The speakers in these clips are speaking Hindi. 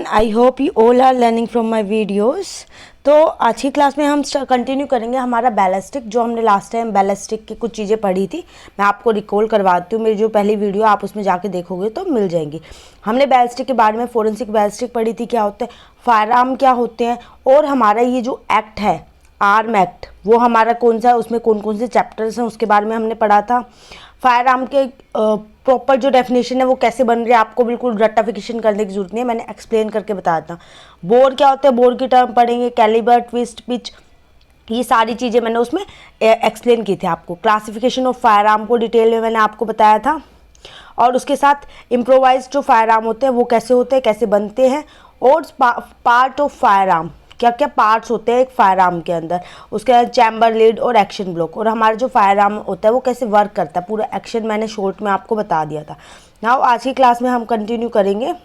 I hope you all are learning from my videos. तो आज की क्लास में हम कंटिन्यू करेंगे हमारा बैलिस्टिक। जो हमने लास्ट टाइम बैलिस्टिक की कुछ चीज़ें पढ़ी थी, मैं आपको रिकॉल करवाती हूँ। मेरी जो पहली वीडियो आप उसमें जाके देखोगे तो मिल जाएंगी। हमने बैलिस्टिक के बारे में फोरेंसिक बैलिस्टिक पढ़ी थी, क्या होता है, फायर आर्म क्या होते हैं, और हमारा ये जो एक्ट है आर्म एक्ट, वो हमारा कौन सा है, उसमें कौन कौन से चैप्टर्स हैं उसके बारे में हमने पढ़ा था। फायर आर्म के प्रॉपर जो डेफिनेशन है वो कैसे बन रही है, आपको बिल्कुल रट्टाफिकेशन करने की जरूरत नहीं है, मैंने एक्सप्लेन करके बताया था। बोर क्या होता है, बोर की टर्म पढ़ेंगे, कैलिबर, ट्विस्ट, पिच, ये सारी चीज़ें मैंने उसमें एक्सप्लेन की थी आपको। क्लासिफिकेशन ऑफ फायर आर्म को डिटेल में मैंने आपको बताया था, और उसके साथ इम्प्रोवाइज जो फायर आर्म होते हैं वो कैसे होते हैं, कैसे बनते हैं, और पार्ट ऑफ फायर आर्म, क्या क्या पार्ट्स होते हैं एक फायर आर्म के अंदर, उसके बाद चैम्बर, लीड और एक्शन ब्लॉक, और हमारा जो फायर आर्म होता है वो कैसे वर्क करता है, पूरा एक्शन मैंने शॉर्ट में आपको बता दिया था। नाउ आज की क्लास में हम कंटिन्यू करेंगे।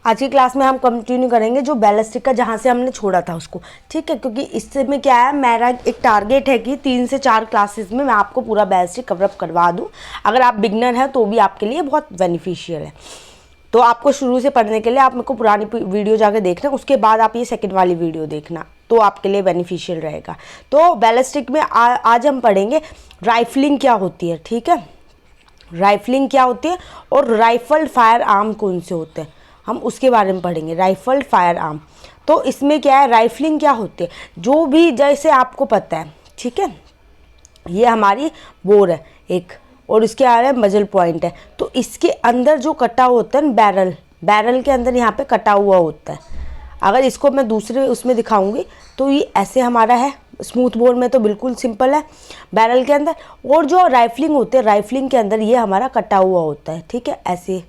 आज की क्लास में हम कंटिन्यू करेंगे जो बैलिस्टिक का जहाँ से हमने छोड़ा था उसको, ठीक है, क्योंकि इससे में क्या है, मेरा एक टारगेट है कि 3 से 4 क्लासेस में मैं आपको पूरा बैलिस्टिक कवरअप करवा दूँ। अगर आप बिगनर हैं तो भी आपके लिए बहुत बेनिफिशियल है। तो आपको शुरू से पढ़ने के लिए आप मेरे को पुरानी वीडियो जाकर देखना, उसके बाद आप ये सेकंड वाली वीडियो देखना, तो आपके लिए बेनिफिशियल रहेगा। तो बैलिस्टिक में आज हम पढ़ेंगे राइफलिंग क्या होती है, ठीक है, राइफलिंग क्या होती है, और राइफल्ड फायर आर्म कौन से होते हैं, हम उसके बारे में पढ़ेंगे। राइफल्ड फायर आर्म, तो इसमें क्या है, राइफलिंग क्या होती है, जो भी जैसे आपको पता है, ठीक है, ये हमारी बोर है एक, और इसके आ रहा है मजल पॉइंट है, तो इसके अंदर जो कटा होता है बैरल, बैरल के अंदर यहाँ पे कटा हुआ होता है। अगर इसको मैं दूसरे उसमें दिखाऊंगी तो ये ऐसे हमारा है, स्मूथ बोर में तो बिल्कुल सिंपल है बैरल के अंदर, और जो राइफलिंग होते हैं राइफलिंग के अंदर ये हमारा कटा हुआ होता है, ठीक है, ऐसे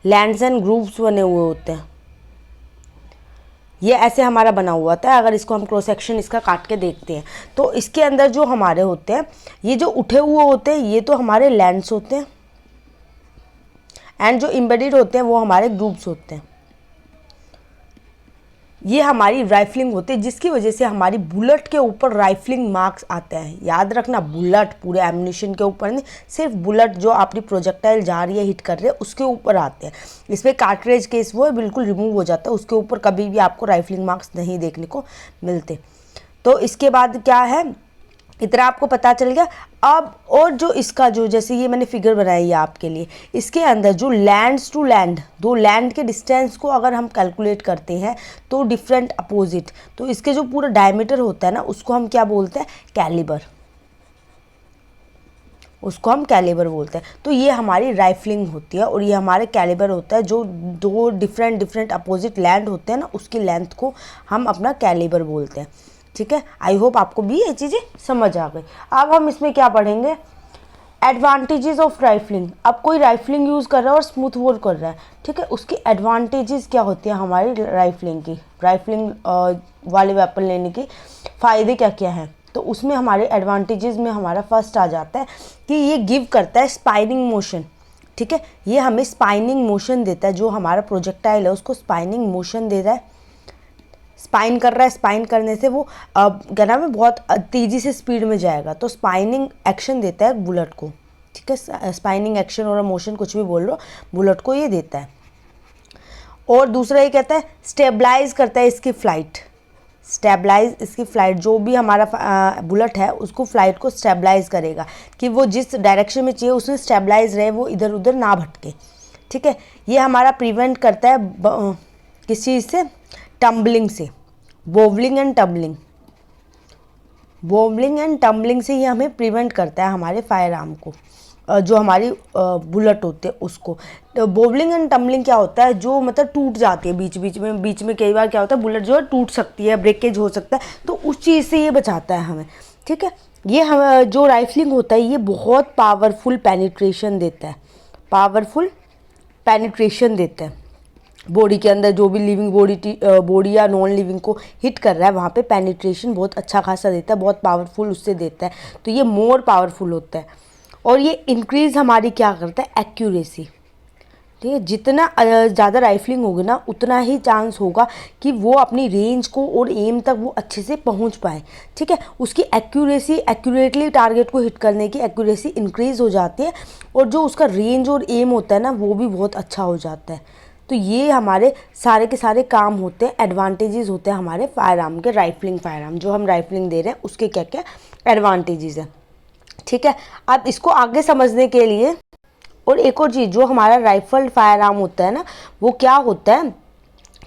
लैंड्स एंड ग्रूव्स बने हुए होते हैं, ये ऐसे हमारा बना हुआ था। अगर इसको हम क्रॉस सेक्शन इसका काट के देखते हैं तो इसके अंदर जो हमारे होते हैं, ये जो उठे हुए होते हैं ये तो हमारे लैंड्स होते हैं, एंड जो एम्बेडेड होते हैं वो हमारे ग्रुप्स होते हैं। ये हमारी राइफलिंग होती है, जिसकी वजह से हमारी बुलेट के ऊपर राइफलिंग मार्क्स आते हैं। याद रखना, बुलेट पूरे एम्यूनिशन के ऊपर नहीं, सिर्फ बुलेट जो अपनी प्रोजेक्टाइल जा रही है, हिट कर रही है, उसके ऊपर आते हैं। इसमें कार्ट्रिज केस वो बिल्कुल रिमूव हो जाता है, उसके ऊपर कभी भी आपको राइफलिंग मार्क्स नहीं देखने को मिलते। तो इसके बाद क्या है, इतना आपको पता चल गया। अब और जो इसका जो जैसे ये मैंने फिगर बनाई है आपके लिए, इसके अंदर जो लैंड्स टू लैंड, दो लैंड के डिस्टेंस को अगर हम कैलकुलेट करते हैं तो डिफरेंट अपोजिट, तो इसके जो पूरा डायमीटर होता है ना उसको हम क्या बोलते हैं, कैलिबर, उसको हम कैलिबर बोलते हैं। तो ये हमारी राइफलिंग होती है और ये हमारे कैलिबर होता है, जो दो डिफरेंट अपोजिट लैंड होते हैं ना उसकी लेंथ को हम अपना कैलिबर बोलते हैं, ठीक है। आई होप आपको भी ये चीज़ें समझ आ गई। अब हम इसमें क्या पढ़ेंगे, एडवांटेजेस ऑफ राइफलिंग। अब कोई राइफलिंग यूज़ कर रहा है और स्मूथ बोर कर रहा है, ठीक है, उसकी एडवांटेजेस क्या होती है हमारी राइफलिंग की, राइफलिंग वाले वेपन लेने की फ़ायदे क्या क्या हैं। तो उसमें हमारे एडवांटेजेस में हमारा फर्स्ट आ जाता है कि ये गिव करता है स्पाइनिंग मोशन, ठीक है, ये हमें स्पाइनिंग मोशन देता है, जो हमारा प्रोजेक्टाइल है उसको स्पाइनिंग मोशन दे रहा है, स्पाइन कर रहा है, स्पाइन करने से वो क्या नाम है, बहुत तेज़ी से स्पीड में जाएगा, तो स्पाइनिंग एक्शन देता है बुलेट को, ठीक है, स्पाइनिंग एक्शन और मोशन कुछ भी बोल लो, बुलेट को ये देता है। और दूसरा ये कहता है स्टेबलाइज करता है इसकी फ्लाइट, स्टेबलाइज इसकी फ़्लाइट, जो भी हमारा बुलेट है उसको फ्लाइट को स्टेबलाइज करेगा कि वो जिस डायरेक्शन में चाहिए उसमें स्टेबलाइज रहे, वो इधर उधर ना भटके, ठीक है। ये हमारा प्रिवेंट करता है किस चीज़ से, टम्बलिंग से, वोवलिंग एंड टम्बलिंग, वोवलिंग एंड टम्बलिंग से ये हमें प्रिवेंट करता है हमारे फायर आर्म को, जो हमारी बुलेट होते हैं उसको। तो वोवलिंग एंड टम्बलिंग क्या होता है, जो मतलब टूट जाती है बीच में कई बार क्या होता है बुलेट जो है टूट सकती है, ब्रेकेज हो सकता है, तो उस चीज़ से ये बचाता है हमें, ठीक है। ये हम जो राइफलिंग होता है ये बहुत पावरफुल पेनिट्रेशन देता है, पावरफुल पेनिट्रेशन देता है बॉडी के अंदर, जो भी लिविंग बॉडी या नॉन लिविंग को हिट कर रहा है वहाँ पे पेनिट्रेशन बहुत अच्छा खासा देता है, बहुत पावरफुल उससे देता है, तो ये मोर पावरफुल होता है। और ये इंक्रीज़ हमारी क्या करता है, एक्यूरेसी, ठीक है। जितना ज़्यादा राइफलिंग होगी ना उतना ही चांस होगा कि वो अपनी रेंज को और एम तक वो अच्छे से पहुंच पाए। ठीक है, उसकी एक्यूरेसी, एक्यूरेटली टारगेट को हिट करने की एक्यूरेसी इंक्रीज़ हो जाती है और जो उसका रेंज और एम होता है ना वो भी बहुत अच्छा हो जाता है। तो ये हमारे सारे के सारे काम होते हैं, एडवांटेजेस होते हैं हमारे फायर आर्म के, राइफलिंग फायर आर्म जो हम राइफलिंग दे रहे हैं उसके क्या क्या एडवांटेजेस हैं। ठीक है, अब इसको आगे समझने के लिए और एक और चीज़, जो हमारा राइफल फायर आर्म होता है ना वो क्या होता है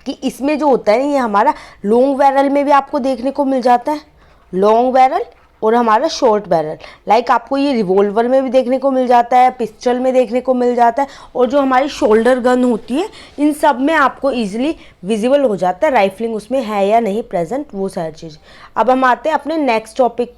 कि इसमें जो होता है ना ये हमारा लॉन्ग बैरल में भी आपको देखने को मिल जाता है, लॉन्ग बैरल और हमारा शॉर्ट बैरल। लाइक आपको ये रिवॉल्वर में भी देखने को मिल जाता है, पिस्टल में देखने को मिल जाता है और जो हमारी शोल्डर गन होती है इन सब में आपको ईजिली विजिबल हो जाता है राइफलिंग उसमें है या नहीं प्रेजेंट, वो सारी चीज़। अब हम आते हैं अपने नेक्स्ट टॉपिक,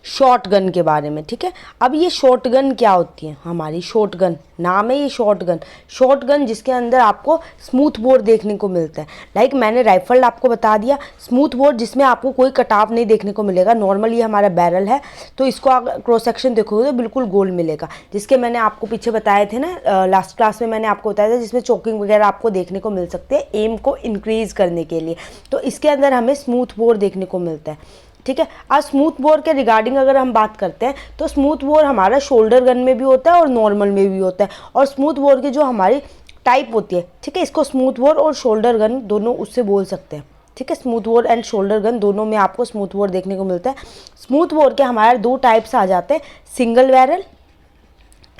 शॉर्ट गन के बारे में। ठीक है, अब ये शॉर्ट गन क्या होती है, हमारी शॉर्ट गन, नाम है ये शॉर्ट गन। शॉर्ट गन जिसके अंदर आपको स्मूथ बोर देखने को मिलता है। लाइक मैंने राइफल आपको बता दिया, स्मूथ बोर जिसमें आपको कोई कटाव नहीं देखने को मिलेगा। नॉर्मल ये हमारा बैरल है तो इसको आप क्रॉस सेक्शन देखोगे तो बिल्कुल गोल मिलेगा, जिसके मैंने आपको पीछे बताए थे ना, लास्ट क्लास में मैंने आपको बताया था, जिसमें चोकिंग वगैरह आपको देखने को मिल सकते हैं एम को इंक्रीज करने के लिए। तो इसके अंदर हमें स्मूथ बोर देखने को मिलता है। ठीक है, आज स्मूथ बोर के रिगार्डिंग अगर हम बात करते हैं तो स्मूथ बोर हमारा शोल्डर गन में भी होता है और नॉर्मल में भी होता है। और स्मूथ बोर की जो हमारी टाइप होती है, ठीक है, इसको स्मूथ बोर और शोल्डर गन दोनों उससे बोल सकते हैं। ठीक है, smooth bore and shoulder gun दोनों में आपको स्मूथ बोर देखने को मिलता है। स्मूथ बोर के हमारे दो टाइप्स आ जाते हैं, सिंगल बैरल,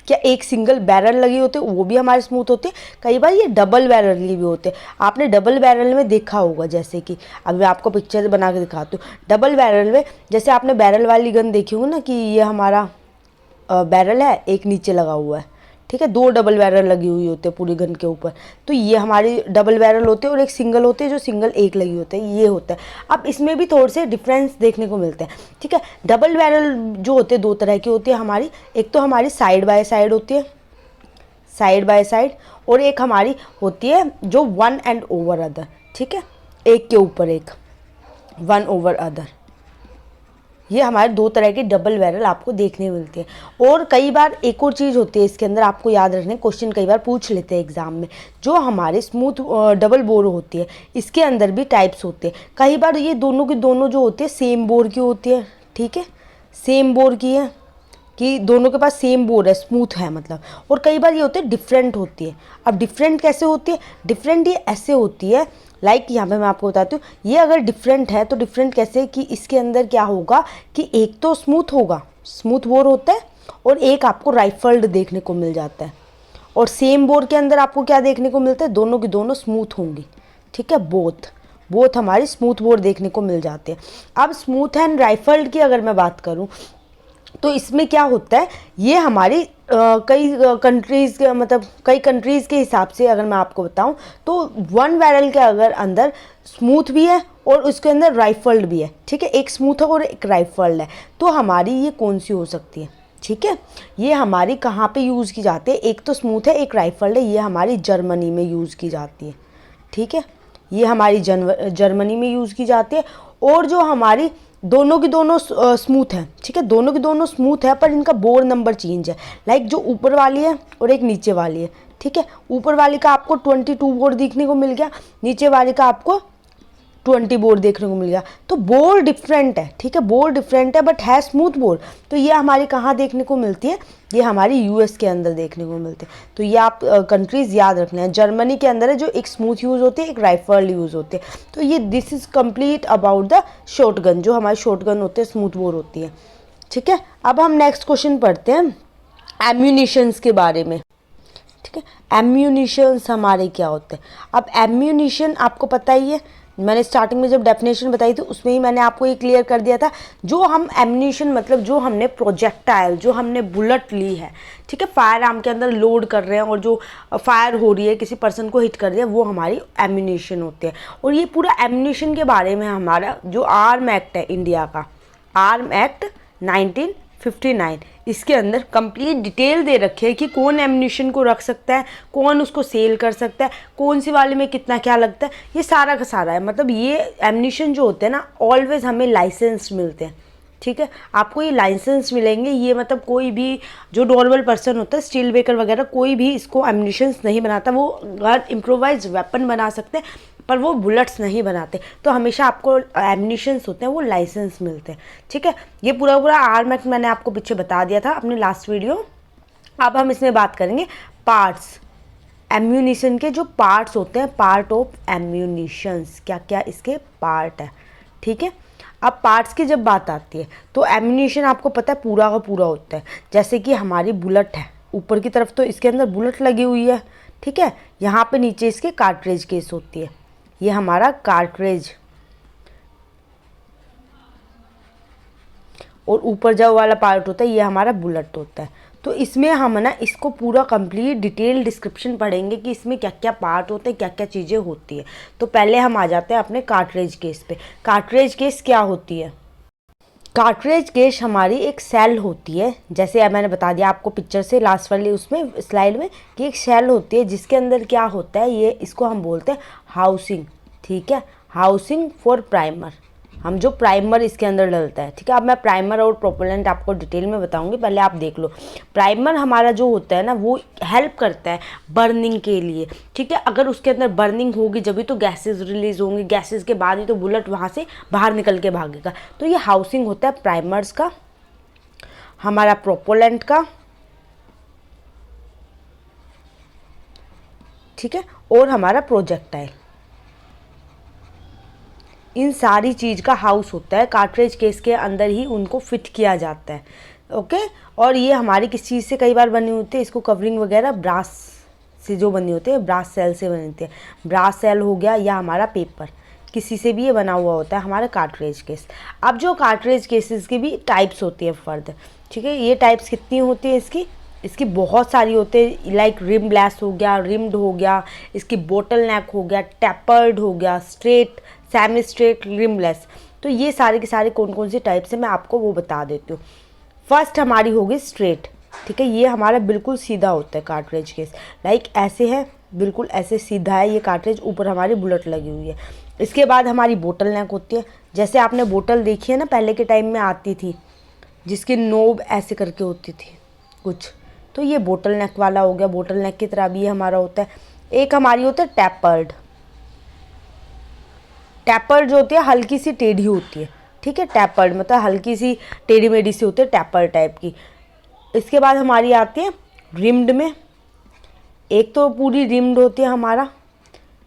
क्या एक सिंगल बैरल लगी होते हैं वो भी हमारे स्मूथ होते हैं, कई बार ये डबल बैरल भी होते हैं। आपने डबल बैरल में देखा होगा, जैसे कि अभी मैं आपको पिक्चर बना के दिखाती हूँ। डबल बैरल में जैसे आपने बैरल वाली गन देखी होगी ना कि ये हमारा बैरल है, एक नीचे लगा हुआ है। ठीक है, दो डबल बैरल लगी हुई होते हैं पूरी गन के ऊपर, तो ये हमारी डबल बैरल होते हैं और एक सिंगल होते हैं जो सिंगल एक लगी होते हैं, ये होता है। अब इसमें भी थोड़े से डिफरेंस देखने को मिलते हैं। ठीक है, डबल बैरल जो होते हैं दो तरह की होती है हमारी, एक तो हमारी साइड बाय साइड होती है, साइड बाय साइड, और एक हमारी होती है जो वन एंड ओवर अदर। ठीक है, एक के ऊपर एक, वन ओवर अदर। ये हमारे दो तरह की डबल बैरल आपको देखने मिलती है। और कई बार एक और चीज़ होती है इसके अंदर आपको याद रखने, क्वेश्चन कई बार पूछ लेते हैं एग्जाम में, जो हमारे स्मूथ डबल बोर होती है इसके अंदर भी टाइप्स होते हैं। कई बार ये दोनों की दोनों जो होती है सेम बोर की होती है। ठीक है, सेम बोर की है कि दोनों के पास सेम बोर है, स्मूथ है मतलब। और कई बार ये होते हैं डिफरेंट होती है। अब डिफरेंट कैसे होती है, डिफरेंट ये ऐसे होती है, लाइक यहाँ पे मैं आपको बताती हूँ, ये अगर डिफरेंट है तो डिफरेंट कैसे कि इसके अंदर क्या होगा कि एक तो स्मूथ होगा, स्मूथ बोर होता है, और एक आपको राइफल्ड देखने को मिल जाता है। और सेम बोर के अंदर आपको क्या देखने को मिलता है, दोनों की दोनों स्मूथ होंगी। ठीक है, बोथ हमारी स्मूथ बोर देखने को मिल जाते हैं। अब स्मूथ एंड राइफल्ड की अगर मैं बात करूँ तो इसमें क्या होता है, ये हमारी कई कंट्रीज़ के मतलब कई कंट्रीज़ के हिसाब से अगर मैं आपको बताऊं तो वन बैरल के अगर अंदर स्मूथ भी है और उसके अंदर राइफल्ड भी है। ठीक है, एक स्मूथ है और एक राइफल्ड है, तो हमारी ये कौन सी हो सकती है। ठीक है, ये हमारी कहाँ पे यूज़ की जाती है, एक तो स्मूथ है एक राइफल्ड है, ये हमारी जर्मनी में यूज़ की जाती है। ठीक है, ये हमारी जर्मनी में यूज़ की जाती है। और जो हमारी दोनों की दोनों स्मूथ है, ठीक है, दोनों की दोनों स्मूथ है पर इनका बोर नंबर चेंज है। लाइक जो ऊपर वाली है और एक नीचे वाली है। ठीक है, ऊपर वाली का आपको 22 बोर देखने को मिल गया, नीचे वाली का आपको 20 बोर देखने को मिल गया, तो बोर डिफरेंट है। ठीक है, बोर डिफरेंट है बट है स्मूथ बोर। तो ये हमारी कहाँ देखने को मिलती है, ये हमारी यूएस के अंदर देखने को मिलते हैं। तो ये आप कंट्रीज़ याद रखना है, जर्मनी के अंदर है जो एक स्मूथ यूज़ होती है, एक राइफल यूज़ होती है। तो ये this is complete about the short gun, जो हमारी शॉर्ट गन होते हैं स्मूथ बोर होती है। ठीक है, अब हम नेक्स्ट क्वेश्चन पढ़ते हैं एम्यूनिशंस के बारे में। ठीक है, एम्यूनिशंस हमारे क्या होते हैं। अब एम्यूनिशन आपको पता ही है, मैंने स्टार्टिंग में जब डेफिनेशन बताई थी उसमें ही मैंने आपको ये क्लियर कर दिया था, जो हम एम्यूनिशन मतलब जो हमने प्रोजेक्टाइल, जो हमने बुलेट ली है, ठीक है, फायर आर्म के अंदर लोड कर रहे हैं और जो फायर हो रही है किसी पर्सन को हिट कर रही है, वो हमारी एम्यूनिशन होती है। और ये पूरा एम्यूनिशन के बारे में हमारा जो आर्म एक्ट है इंडिया का, आर्म एक्ट 1959, इसके अंदर कंप्लीट डिटेल दे रखे है कि कौन एम्यूनिशन को रख सकता है, कौन उसको सेल कर सकता है, कौन सी वाले में कितना क्या लगता है, ये सारा का सारा है। मतलब ये एम्यूनिशन जो होते हैं ना ऑलवेज हमें लाइसेंस मिलते हैं। ठीक है। आपको ये लाइसेंस मिलेंगे, ये मतलब कोई भी जो नॉर्मल पर्सन होता है, स्टील बेकर वगैरह, कोई भी इसको एम्यूनिशंस नहीं बनाता। वो गन इम्प्रोवाइज वेपन बना सकते हैं पर वो बुलेट्स नहीं बनाते। तो हमेशा आपको एम्यूनिशंस होते हैं वो लाइसेंस मिलते हैं, ठीक है। ये पूरा पूरा आर्म एक्ट मैंने आपको पीछे बता दिया था अपने लास्ट वीडियो। अब हम इसमें बात करेंगे पार्ट्स, एम्यूनिशन के जो पार्ट्स होते हैं, पार्ट ऑफ एम्यूनिशंस, क्या क्या इसके पार्ट है, ठीक है। अब पार्ट्स की जब बात आती है तो एम्यूनिशन आपको पता है पूरा का पूरा होता है। जैसे कि हमारी बुलेट है, ऊपर की तरफ तो इसके अंदर बुलेट लगी हुई है, ठीक है। यहाँ पे नीचे इसके कार्ट्रिज केस होती है, ये हमारा कार्ट्रिज, और ऊपर जो वाला पार्ट होता है ये हमारा बुलेट होता है। तो इसमें हम ना इसको पूरा कंप्लीट डिटेल डिस्क्रिप्शन पढ़ेंगे कि इसमें क्या क्या पार्ट होते हैं, क्या क्या चीज़ें होती है। तो पहले हम आ जाते हैं अपने कार्ट्रिज केस पे। कार्ट्रिज केस क्या होती है? कार्ट्रिज केस हमारी एक सेल होती है, जैसे मैंने बता दिया आपको पिक्चर से लास्ट वाली उसमें स्लाइड में, कि एक सेल होती है जिसके अंदर क्या होता है, ये इसको हम बोलते हैं हाउसिंग, ठीक है। हाउसिंग फॉर प्राइमर, हम जो प्राइमर इसके अंदर डलता है, ठीक है। अब मैं प्राइमर और प्रोपेलेंट आपको डिटेल में बताऊंगी, पहले आप देख लो। प्राइमर हमारा जो होता है ना वो हेल्प करता है बर्निंग के लिए, ठीक है। अगर उसके अंदर बर्निंग होगी जब तो गैसेस रिलीज होंगी, गैसेस के बाद ही तो बुलेट वहाँ से बाहर निकल के भागेगा। तो ये हाउसिंग होता है प्राइमर्स का, हमारा प्रोपेलेंट का, ठीक है, और हमारा प्रोजेक्टाइल। इन सारी चीज़ का हाउस होता है, कार्ट्रिज केस के अंदर ही उनको फिट किया जाता है, ओके। और ये हमारी किस चीज़ से कई बार बनी होती है, इसको कवरिंग वगैरह ब्रास से जो बनी होती है, ब्रास सेल से बनी होती है। ब्रास सेल हो गया या हमारा पेपर, किसी से भी ये बना हुआ होता है हमारा कार्ट्रिज केस। अब जो कार्ट्रिज केसेस की भी टाइप्स होती है फर्दर, ठीक है। ये टाइप्स कितनी होती है इसकी बहुत सारी होते हैं, लाइक रिम ब्लास्ट हो गया, रिम्ड हो गया, इसकी बोटल नेक हो गया, टैपर्ड हो गया, स्ट्रेट, सेमी स्ट्रेट, रिमलेस। तो ये सारे के सारे कौन कौन से टाइप्स है मैं आपको वो बता देती हूँ। फर्स्ट हमारी होगी स्ट्रेट, ठीक है। ये हमारा बिल्कुल सीधा होता है कार्ट्रिज केस, लाइक ऐसे है, बिल्कुल ऐसे सीधा है ये कार्ट्रिज, ऊपर हमारी बुलेट लगी हुई है। इसके बाद हमारी बोटल नेक होती है, जैसे आपने बोटल देखी है ना पहले के टाइम में आती थी, जिसकी नोब ऐसे करके होती थी कुछ, तो ये बोटल नेक वाला हो गया। बोटल नेक की तरह भी ये हमारा होता है। एक हमारी होता है टैपर्ड। टैपर्ड जो होती है हल्की सी टेढ़ी होती है, ठीक है। टैपर्ड मतलब हल्की सी टेढ़ी मेढ़ी सी होती है, टैपर्ड टाइप की। इसके बाद हमारी आती है रिम्ड में, एक तो पूरी रिम्ड होती है हमारा,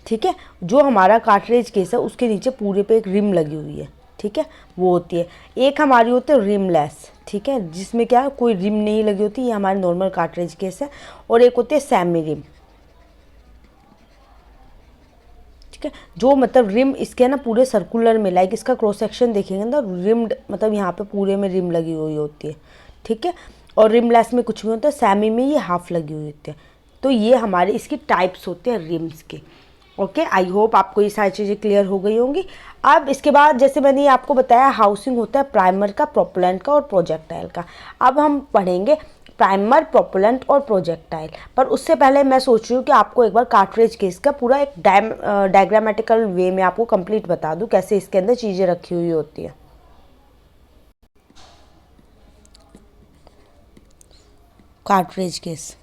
ठीक है। जो हमारा कार्ट्रिज केस है उसके नीचे पूरे पे एक रिम लगी हुई है, ठीक है, वो होती है। एक हमारी होती है रिमलेस, ठीक है, जिसमें क्या कोई रिम नहीं लगी होती, ये हमारी नॉर्मल कार्ट्रिज केस है। और एक होती है सेमी रिम, ठीक है, जो मतलब रिम इसके ना पूरे सर्कुलर में, लाइक इसका क्रॉस सेक्शन देखेंगे ना रिम्ड, मतलब यहाँ पे पूरे में रिम लगी हुई होती है, ठीक है। और रिमलेस में कुछ भी होता है, सेमी में ये हाफ लगी हुई होती है। तो ये हमारे इसकी टाइप्स होते हैं रिम्स के, ओके। आई होप आपको ये सारी चीज़ें क्लियर हो गई होंगी। अब इसके बाद जैसे मैंने ये आपको बताया हाउसिंग होता है प्राइमर का, प्रोपेलेंट का और प्रोजेक्टाइल का। अब हम पढ़ेंगे प्राइमर, प्रोपेलेंट और प्रोजेक्टाइल, पर उससे पहले मैं सोच रही हूँ कि आपको एक बार कार्ट्रिज केस का पूरा एक डायग्रामेटिकल वे में आपको कंप्लीट बता दूँ कैसे इसके अंदर चीज़ें रखी हुई होती है। कार्ट्रिज केस,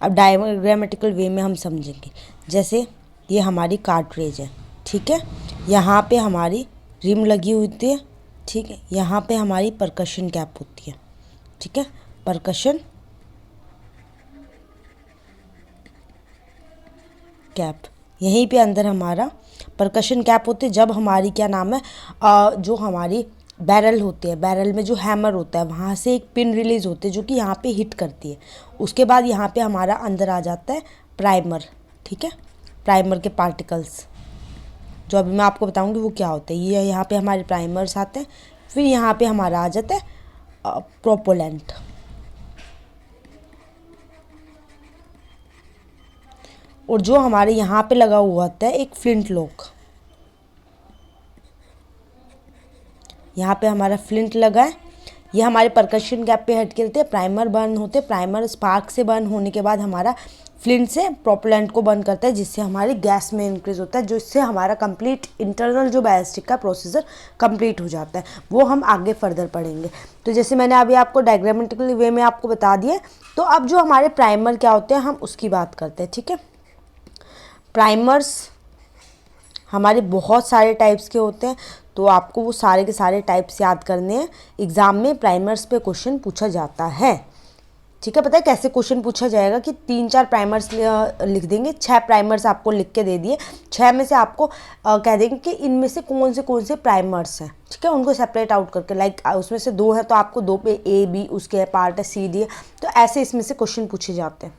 अब डायग्रामेटिकल वे में हम समझेंगे। जैसे ये हमारी कार्ट्रिज है, ठीक है, यहाँ पे हमारी रिम लगी होती है, ठीक है, यहाँ पे हमारी परकशन कैप होती है, ठीक है, परकशन कैप, यहीं पे अंदर हमारा परकशन कैप होती है। जब हमारी क्या नाम है जो हमारी बैरल होती है, बैरल में जो हैमर होता है वहाँ से एक पिन रिलीज होती है जो कि यहाँ पे हिट करती है। उसके बाद यहाँ पे हमारा अंदर आ जाता है प्राइमर, ठीक है, प्राइमर के पार्टिकल्स जो अभी मैं आपको बताऊंगी वो क्या होता है। ये यहाँ पे हमारे प्राइमर्स आते हैं, फिर यहाँ पे हमारा आ जाता है प्रोपेलेंट, और जो हमारे यहाँ पे लगा हुआ होता है एक फ्लिंट लॉक, यहाँ पे हमारा फ्लिंट लगा है, ये हमारे परकशन कैप पे हट के रहते हैं। प्राइमर बर्न होते हैं, प्राइमर स्पार्क से बर्न होने के बाद हमारा फ्लिंट से प्रोपेलेंट को बर्न करता है, जिससे हमारी गैस में इंक्रीज होता है, जो इससे हमारा कंप्लीट इंटरनल जो बैलिस्टिक का प्रोसीजर कंप्लीट हो जाता है। वो हम आगे फर्दर पढ़ेंगे। तो जैसे मैंने अभी आपको डायग्रामेटिकल वे में आपको बता दिया, तो अब जो हमारे प्राइमर क्या होते हैं हम उसकी बात करते हैं। ठीक है, प्राइमर्स हमारे बहुत सारे टाइप्स के होते हैं, तो आपको वो सारे के सारे टाइप्स याद करने हैं। एग्ज़ाम में प्राइमर्स पे क्वेश्चन पूछा जाता है। ठीक है, पता है कैसे क्वेश्चन पूछा जाएगा कि 3-4 प्राइमर्स लिख देंगे, 6 प्राइमर्स आपको लिख के दे दिए, 6 में से आपको कह देंगे कि इनमें से कौन से प्राइमर्स हैं। ठीक है, उनको सेपरेट आउट करके, लाइक उसमें से 2 है तो आपको 2 पे A B उसके पार्ट है, C D है, तो ऐसे इसमें से क्वेश्चन पूछे जाते हैं।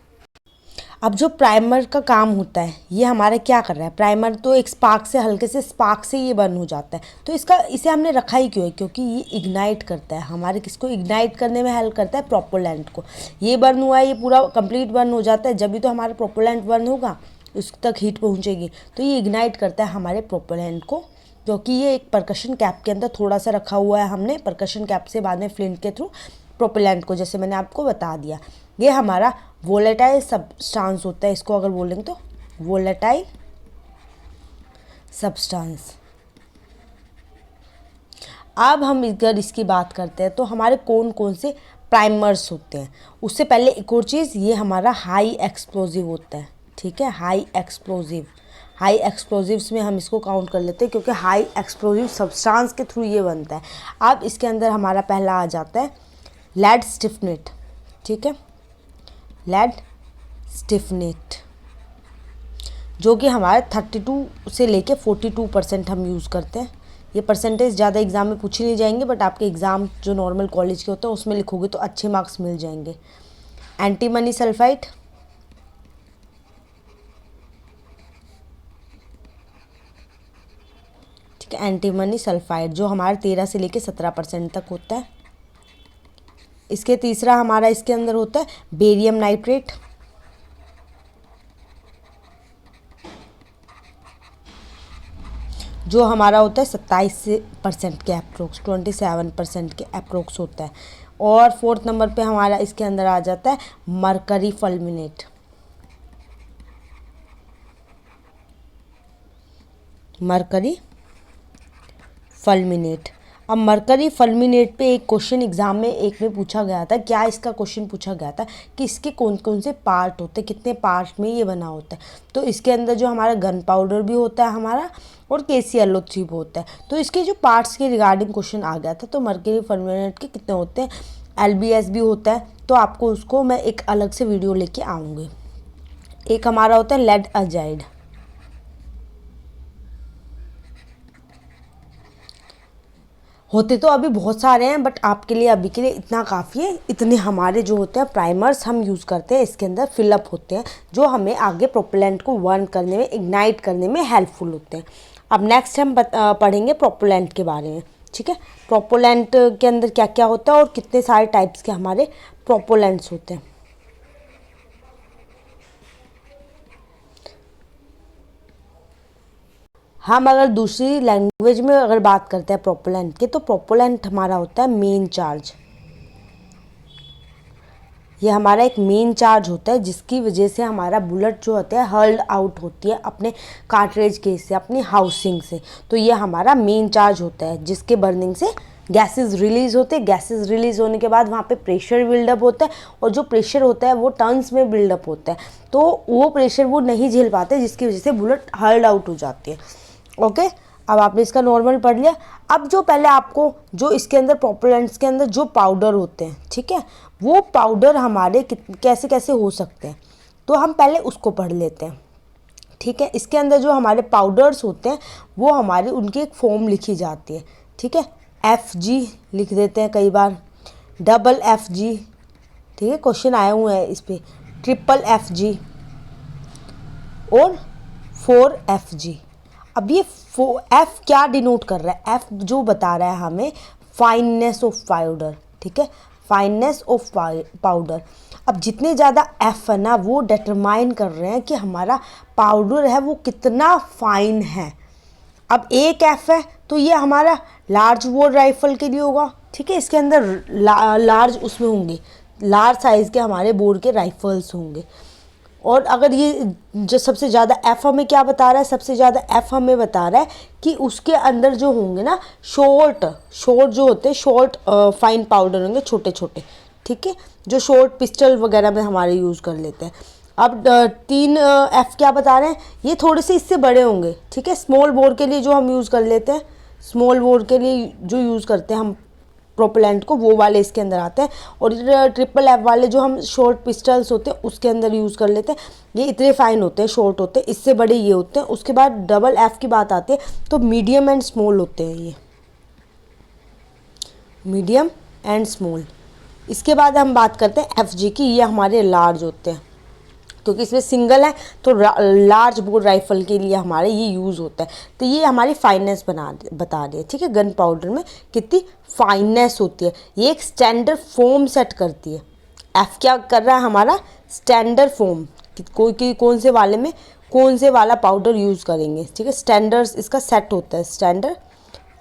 अब जो प्राइमर का काम होता है ये हमारा क्या कर रहा है, प्राइमर तो एक स्पार्क से, हल्के से स्पार्क से ये बर्न हो जाता है। तो इसे हमने रखा ही क्यों है, क्योंकि ये इग्नाइट करता है, हमारे किसको इग्नाइट करने में हेल्प करता है, प्रोपेलेंट को। ये बर्न हुआ है, ये पूरा कंप्लीट बर्न हो जाता है, जब भी तो हमारा प्रोपेलेंट बर्न होगा उस तक हीट पहुँचेगी, तो ये इग्नाइट करता है हमारे प्रोपेलेंट को, क्योंकि ये एक परकशन कैप के अंदर थोड़ा सा रखा हुआ है हमने, परकशन कैप से बाद में फ्लिंट के थ्रू प्रोपेलेंट को, जैसे मैंने आपको बता दिया। ये हमारा वोलेटाइल सब्सटेंस होता है, इसको अगर बोलेंगे तो वोलेटाइल सब्सटेंस। अब हम अगर इसकी बात करते हैं तो हमारे कौन कौन से प्राइमर्स होते हैं। उससे पहले एक और चीज़, ये हमारा हाई एक्सप्लोजिव होता है। ठीक है, हाई एक्सप्लोजिव्स में हम इसको काउंट कर लेते हैं, क्योंकि हाई एक्सप्लोजिव सब्सटेंस के थ्रू ये बनता है। अब इसके अंदर हमारा पहला आ जाता है लेड स्टिफनेट। ठीक है, लेड स्टिफनेट, जो कि हमारे 32 से लेके 42% हम यूज़ करते हैं। ये परसेंटेज ज़्यादा एग्जाम में पूछे नहीं जाएंगे, बट आपके एग्ज़ाम जो नॉर्मल कॉलेज के होते हैं उसमें लिखोगे तो अच्छे मार्क्स मिल जाएंगे। एंटीमनी सल्फाइड, ठीक है, एंटीमनी सल्फाइड जो हमारे 13 से लेके 17% तक होता है। इसके तीसरा हमारा इसके अंदर होता है बेरियम नाइट्रेट, जो हमारा होता है 27% के अप्रोक्स, 27% के अप्रोक्स होता है। और 4th नंबर पे हमारा इसके अंदर आ जाता है मरकरी फल्मिनेट। मरकरी फल्मिनेट। अब मरकरी फल्मिनेट पे एक क्वेश्चन एग्जाम में एक में पूछा गया था, क्या इसका क्वेश्चन पूछा गया था कि इसके कौन कौन से पार्ट होते हैं, कितने पार्ट में ये बना होता है। तो इसके अंदर जो हमारा गन पाउडर भी होता है हमारा, और KClO3 भी होता है। तो इसके जो पार्ट्स के रिगार्डिंग क्वेश्चन आ गया था, तो मरकरी फल्मिनेट के कितने होते हैं, LBS भी होता है, तो आपको उसको मैं एक अलग से वीडियो लेके आऊँगी। एक हमारा होता है लेड अजाइड। होते तो अभी बहुत सारे हैं, बट आपके लिए अभी के लिए इतना काफ़ी है। इतने हमारे जो होते हैं प्राइमर्स हम यूज़ करते हैं, इसके अंदर फिलअप होते हैं, जो हमें आगे प्रोपेलेंट को बर्न करने में, इग्नाइट करने में हेल्पफुल होते हैं। अब नेक्स्ट हम पढ़ेंगे प्रोपेलेंट के बारे में। ठीक है, प्रोपेलेंट के अंदर क्या क्या होता है और कितने सारे टाइप्स के हमारे प्रोपेलेंट्स होते हैं। हम अगर दूसरी लैंग्वेज में अगर बात करते हैं प्रोपेलेंट की, तो प्रोपेलेंट हमारा होता है मेन चार्ज। ये हमारा एक मेन चार्ज होता है, जिसकी वजह से हमारा बुलेट जो होता है हर्ल्ड आउट होती है अपने कार्ट्रिज केस से, अपनी हाउसिंग से। तो ये हमारा मेन चार्ज होता है, जिसके बर्निंग से गैसेस रिलीज़ होते हैं। गैसेस रिलीज़ होने के बाद वहाँ पे प्रेशर बिल्डअप होता है, और जो प्रेशर होता है वो टन्स में बिल्डअप होता है। तो वो प्रेशर वो नहीं झेल पाते, जिसकी वजह से बुलेट हर्ल्ड आउट हो जाती है। ओके, अब आपने इसका नॉर्मल पढ़ लिया। अब जो पहले आपको जो इसके अंदर प्रोपेलेंट्स के अंदर जो पाउडर होते हैं, ठीक है, वो पाउडर हमारे कैसे कैसे हो सकते हैं, तो हम पहले उसको पढ़ लेते हैं। ठीक है, इसके अंदर जो हमारे पाउडर्स होते हैं वो हमारे उनकी एक फॉर्म लिखी जाती है। ठीक है, FG लिख देते हैं कई बार, डबल FG, ठीक है, क्वेश्चन आए हुए हैं इस पर, ट्रिपल FG और 4FG। अब ये F क्या डिनोट कर रहा है, F जो बता रहा है हमें फाइननेस ऑफ पाउडर। ठीक है, फाइननेस ऑफ पाउडर। अब जितने ज़्यादा F है ना, वो डिटरमाइन कर रहे हैं कि हमारा पाउडर है वो कितना फाइन है। अब एक F है तो ये हमारा लार्ज बोर राइफल के लिए होगा। ठीक है, इसके अंदर लार्ज उसमें होंगे, लार्ज साइज़ के हमारे बोर के राइफल्स होंगे। और अगर ये जो सबसे ज़्यादा एफ हमें क्या बता रहा है, सबसे ज़्यादा एफ हमें बता रहा है कि उसके अंदर जो होंगे ना शॉर्ट जो होते हैं, शॉर्ट फाइन पाउडर होंगे छोटे छोटे, ठीक है, जो शॉर्ट पिस्टल वगैरह में हमारे यूज़ कर लेते हैं। अब 3 एफ क्या बता रहे हैं, ये थोड़े से इससे बड़े होंगे, ठीक है। स्मॉल बोर के लिए जो हम यूज़ कर लेते हैं, स्मॉल बोर के लिए जो यूज़ करते हैं हम प्रोपेलेंट को, वो वाले इसके अंदर आते हैं। और ट्रिपल एफ वाले जो हम शॉर्ट पिस्टल्स होते हैं उसके अंदर यूज़ कर लेते हैं। ये इतने फाइन होते हैं, शॉर्ट होते हैं, इससे बड़े ये होते हैं। उसके बाद डबल एफ की बात आती है तो मीडियम एंड स्मॉल होते हैं, ये मीडियम एंड स्मॉल। इसके बाद हम बात करते हैं एफ जी की, ये हमारे लार्ज होते हैं, क्योंकि इसमें सिंगल है तो लार्ज बोर राइफल के लिए हमारे ये यूज़ होता है। तो ये हमारी फाइननेस बता रही है, ठीक है, गन पाउडर में कितनी फाइननेस होती है। ये एक स्टैंडर्ड फॉर्म सेट करती है। एफ क्या कर रहा है हमारा, स्टैंडर्ड फॉर्म, कौन से वाले में कौन से वाला पाउडर यूज़ करेंगे, ठीक है, स्टैंडर्ड्स इसका सेट होता है, स्टैंडर्ड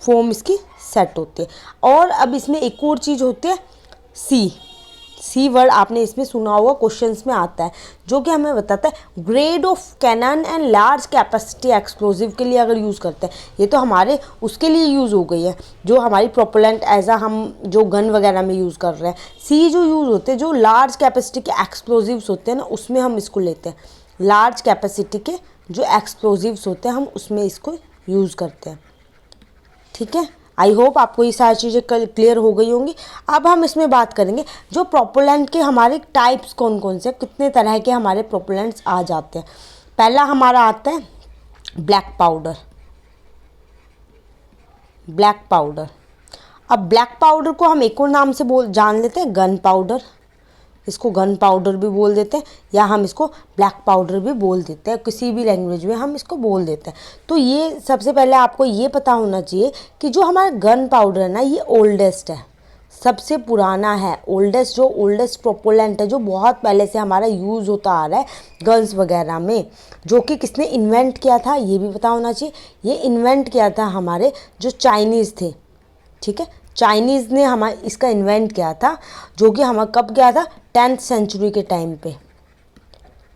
फॉर्म इसकी सेट होती है। और अब इसमें एक और चीज़ होती है सी वर्ड, आपने इसमें सुना होगा, क्वेश्चंस में आता है, जो कि हमें बताता है grade of cannon and large capacity explosive के लिए अगर यूज़ करते हैं। ये तो हमारे उसके लिए यूज़ हो गई है, जो हमारी प्रोपेलेंट एज आ हम जो गन वगैरह में यूज़ कर रहे हैं। सी जो यूज़ होते हैं, जो लार्ज कैपेसिटी के एक्सप्लोजिव्स होते हैं ना, उसमें हम इसको लेते हैं। लार्ज कैपेसिटी के जो एक्सप्लोजिव्स होते हैं हम उसमें इसको यूज़ करते हैं, ठीक है। आई होप आपको ये सारी चीज़ें क्लियर हो गई होंगी। अब हम इसमें बात करेंगे जो प्रोपेलेंट के हमारे टाइप्स कौन कौन से, कितने तरह के हमारे प्रोपेलेंट्स आ जाते हैं। पहला हमारा आता है ब्लैक पाउडर। अब ब्लैक पाउडर को हम एक और नाम से जान लेते हैं, गन पाउडर। इसको गन पाउडर भी बोल देते हैं, या हम इसको ब्लैक पाउडर भी बोल देते हैं, किसी भी लैंग्वेज में हम इसको बोल देते हैं। तो ये सबसे पहले आपको ये पता होना चाहिए कि जो हमारा गन पाउडर है ना, ये ओल्डेस्ट है, सबसे पुराना है। ओल्डेस्ट प्रोपेलेंट है, जो बहुत पहले से हमारा यूज़ होता आ रहा है गन्स वगैरह में। जो कि किसने इन्वेंट किया था ये भी पता होना चाहिए। ये इन्वेंट किया था हमारे जो चाइनीज़ थे, ठीक है, चाइनीज़ ने हमारे इसका इन्वेंट किया था, जो कि हमारा कब किया था, 10th सेंचुरी के टाइम पे,